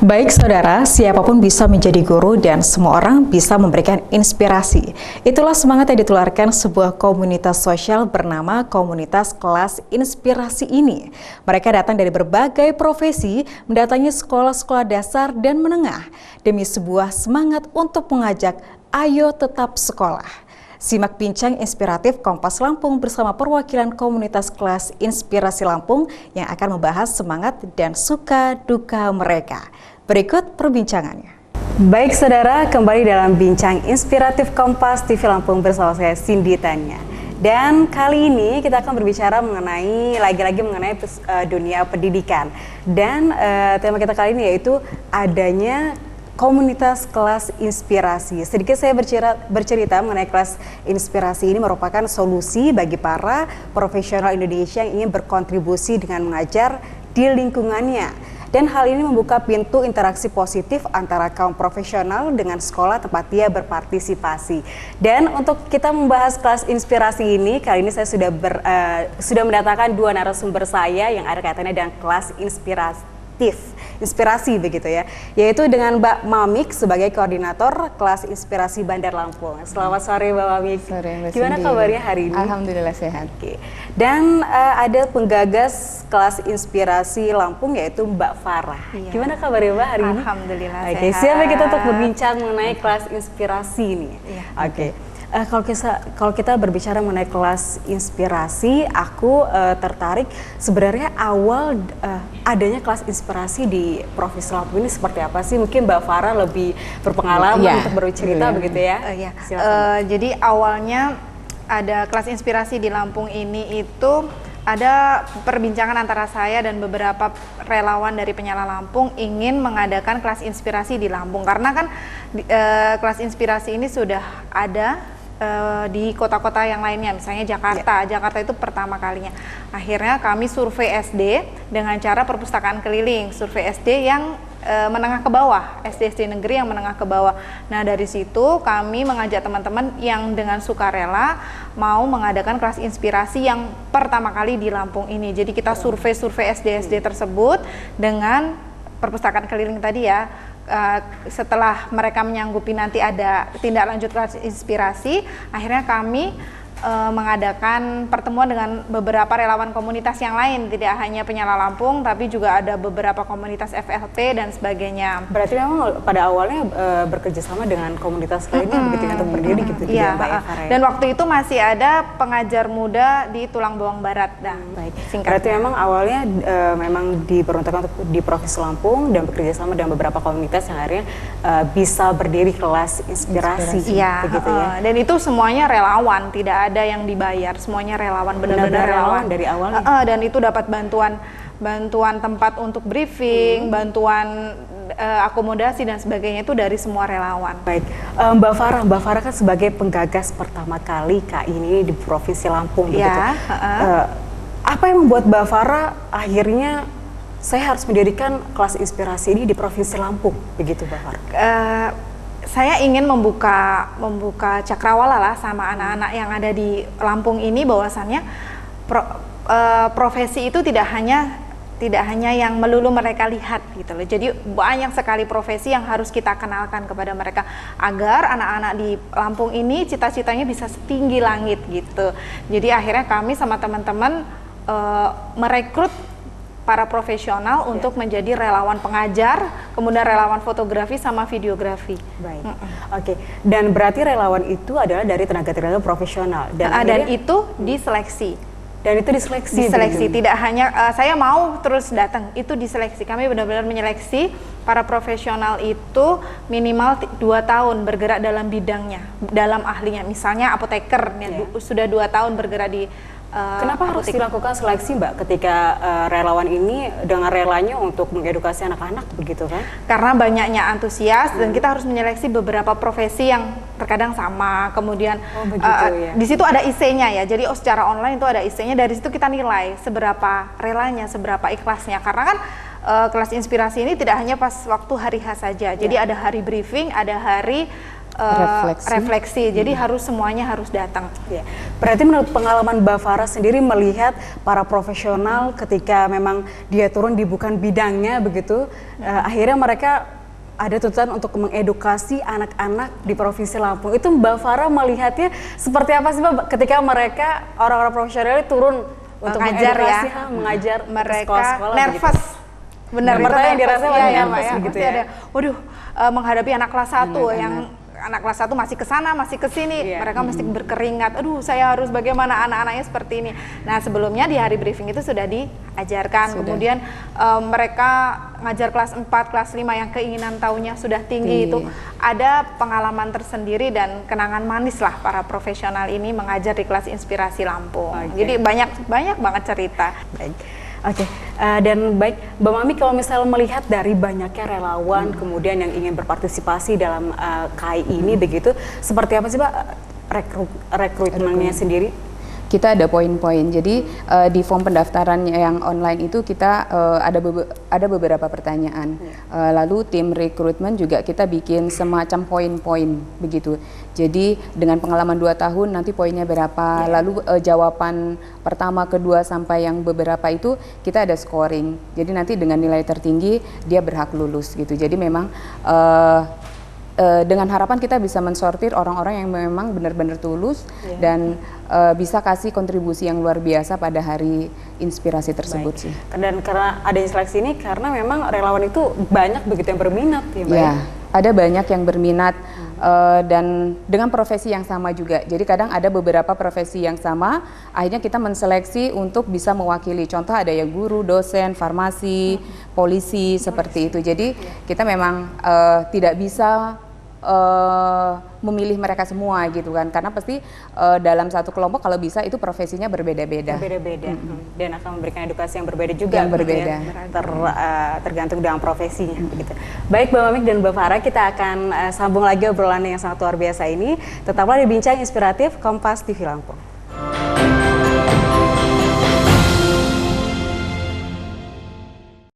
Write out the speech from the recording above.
Baik saudara, siapapun bisa menjadi guru dan semua orang bisa memberikan inspirasi. Itulah semangat yang ditularkan sebuah komunitas sosial bernama Komunitas Kelas Inspirasi ini. Mereka datang dari berbagai profesi, mendatangi sekolah-sekolah dasar dan menengah demi sebuah semangat untuk mengajak ayo tetap sekolah. Simak bincang inspiratif Kompas Lampung bersama perwakilan Komunitas Kelas Inspirasi Lampung yang akan membahas semangat dan suka duka mereka. Berikut perbincangannya. Baik saudara, kembali dalam bincang inspiratif Kompas TV Lampung bersama saya Cindy Tanya. Dan kali ini kita akan berbicara lagi-lagi mengenai dunia pendidikan. Dan tema kita kali ini yaitu adanya Komunitas Kelas Inspirasi. Sedikit saya bercerita mengenai kelas inspirasi ini merupakan solusi bagi para profesional Indonesia yang ingin berkontribusi dengan mengajar di lingkungannya. Dan hal ini membuka pintu interaksi positif antara kaum profesional dengan sekolah tempat dia berpartisipasi. Dan untuk kita membahas kelas inspirasi ini, kali ini saya sudah mendatangkan dua narasumber saya yang ada kaitannya dengan kelas inspirasi begitu ya, yaitu dengan Mbak Mamik sebagai koordinator kelas inspirasi Bandar Lampung. Selamat sore Mbak Mamik. Sore, Mbak Gimana Cindy. kabarnya hari ini? Alhamdulillah sehat. Oke. Dan ada penggagas kelas inspirasi Lampung yaitu Mbak Farah. Iya. Gimana kabarnya Mbak hari ini? Alhamdulillah Oke, sehat. siap ya kita untuk berbincang mengenai kelas inspirasi ini. Iya. Oke. Kalau kita berbicara mengenai kelas inspirasi, aku tertarik sebenarnya awal adanya kelas inspirasi di Provinsi Lampung ini seperti apa sih? Mungkin Mbak Farah lebih berpengalaman Iya, untuk bercerita begitu ya. Iya. Silakan. Jadi awalnya ada kelas inspirasi di Lampung ini itu ada perbincangan antara saya dan beberapa relawan dari Penyala Lampung ingin mengadakan kelas inspirasi di Lampung karena kan kelas inspirasi ini sudah ada di kota-kota yang lainnya, misalnya Jakarta. Jakarta itu pertama kalinya. Akhirnya kami survei SD dengan cara perpustakaan keliling, survei SD yang menengah ke bawah, SD negeri yang menengah ke bawah. Nah dari situ kami mengajak teman-teman yang dengan sukarela mau mengadakan kelas inspirasi yang pertama kali di Lampung ini. Jadi kita survei SD tersebut dengan perpustakaan keliling tadi ya. Setelah mereka menyanggupi nanti ada tindak lanjut kelas inspirasi, akhirnya kami mengadakan pertemuan dengan beberapa relawan komunitas yang lain, tidak hanya Penyala Lampung tapi juga ada beberapa komunitas FLP dan sebagainya. Berarti memang pada awalnya bekerja sama dengan komunitas lainnya begitu untuk berdiri gitu Iya, Mbak Eva. dan waktu itu masih ada pengajar muda di Tulang Bawang Barat. Nah, Baik. singkatnya. Berarti memang awalnya memang diperuntukkan untuk di Provinsi Lampung dan bekerja sama dengan beberapa komunitas yang akhirnya bisa berdiri kelas inspirasi. Iya, begitu ya. dan itu semuanya relawan, tidak ada yang dibayar, semuanya relawan, benar-benar relawan dari awalnya. Dan itu dapat bantuan tempat untuk briefing, bantuan akomodasi dan sebagainya itu dari semua relawan. Baik, Mbak Farah kan sebagai penggagas pertama kali KI ini di Provinsi Lampung begitu. Apa yang membuat Mbak Farah akhirnya saya harus mendirikan kelas inspirasi ini di Provinsi Lampung begitu Mbak Farah? Saya ingin membuka cakrawala lah sama anak-anak yang ada di Lampung ini, bahwasannya profesi itu tidak hanya yang melulu mereka lihat gitu loh. Jadi banyak sekali profesi yang harus kita kenalkan kepada mereka agar anak-anak di Lampung ini cita-citanya bisa setinggi langit gitu. Jadi akhirnya kami sama teman-teman merekrut para profesional untuk menjadi relawan pengajar, kemudian relawan fotografi sama videografi. Baik, oke. Dan berarti relawan itu adalah dari tenaga profesional dan itu diseleksi. Dan itu diseleksi. Diseleksi, tidak hanya saya mau terus datang, itu diseleksi. Kami benar-benar menyeleksi para profesional itu minimal 2 tahun bergerak dalam bidangnya, dalam ahlinya. Misalnya apoteker, sudah 2 tahun bergerak di Kenapa harus dilakukan seleksi Mbak ketika relawan ini dengan relanya untuk mengedukasi anak-anak begitu kan? Karena banyaknya antusias dan kita harus menyeleksi beberapa profesi yang terkadang sama. Kemudian di situ ada IC-nya ya. Jadi secara online itu ada IC-nya. Dari situ kita nilai seberapa relanya, seberapa ikhlasnya. Karena kan kelas inspirasi ini tidak hanya pas waktu hari H saja. Jadi ada hari briefing, ada hari refleksi. Jadi harus semuanya harus datang. Ya. Berarti menurut pengalaman Mbak Farah sendiri melihat para profesional ketika memang dia turun di bukan bidangnya begitu, akhirnya mereka ada tuntutan untuk mengedukasi anak-anak di Provinsi Lampung. Itu Mbak Farah melihatnya seperti apa sih Mbak ketika mereka orang-orang profesional turun untuk mengajar mengajar mereka sekolah-sekolah nervous. Benar, itu yang dirasa nervous ya, begitu ya. Ada, waduh, menghadapi anak kelas 1 yang anak kelas 1 masih ke sana, masih ke sini, mereka mesti berkeringat. Aduh, saya harus bagaimana anak-anaknya seperti ini. Nah, sebelumnya di hari briefing itu sudah diajarkan. Kemudian mereka ngajar kelas 4, kelas 5 yang keinginan tahunya sudah tinggi itu ada pengalaman tersendiri dan kenangan manis lah para profesional ini mengajar di kelas Inspirasi Lampung. Jadi banyak banget cerita. Baik. Oke, dan baik Mbak Mami, kalau misalnya melihat dari banyaknya relawan kemudian yang ingin berpartisipasi dalam KAI ini begitu, seperti apa sih Pak rekrutmennya sendiri? Kita ada poin-poin. Jadi di form pendaftaran yang online itu kita ada beberapa pertanyaan. Lalu tim rekrutmen juga kita bikin semacam poin-poin begitu. Jadi dengan pengalaman 2 tahun nanti poinnya berapa. Lalu jawaban pertama, kedua sampai yang beberapa itu kita ada scoring. Jadi nanti dengan nilai tertinggi dia berhak lulus gitu. Jadi memang dengan harapan kita bisa mensortir orang-orang yang memang benar-benar tulus dan bisa kasih kontribusi yang luar biasa pada hari inspirasi tersebut sih. Dan karena adanya seleksi ini, karena memang relawan itu banyak begitu yang berminat ya Mbak? Ya, ada banyak yang berminat dan dengan profesi yang sama juga. Jadi kadang ada beberapa profesi yang sama, akhirnya kita menseleksi untuk bisa mewakili. Contoh ada yang guru, dosen, farmasi, polisi, seperti itu. Jadi kita memang tidak bisa memilih mereka semua gitu kan, karena pasti dalam satu kelompok kalau bisa itu profesinya berbeda-beda. Dan akan memberikan edukasi yang berbeda juga. Yang berbeda. Tergantung dengan profesinya. Begitu. Baik Mbak Mamik dan Mbak Farah, kita akan sambung lagi obrolan yang sangat luar biasa ini. Tetaplah di Bincang Inspiratif Kompas TV Lampung.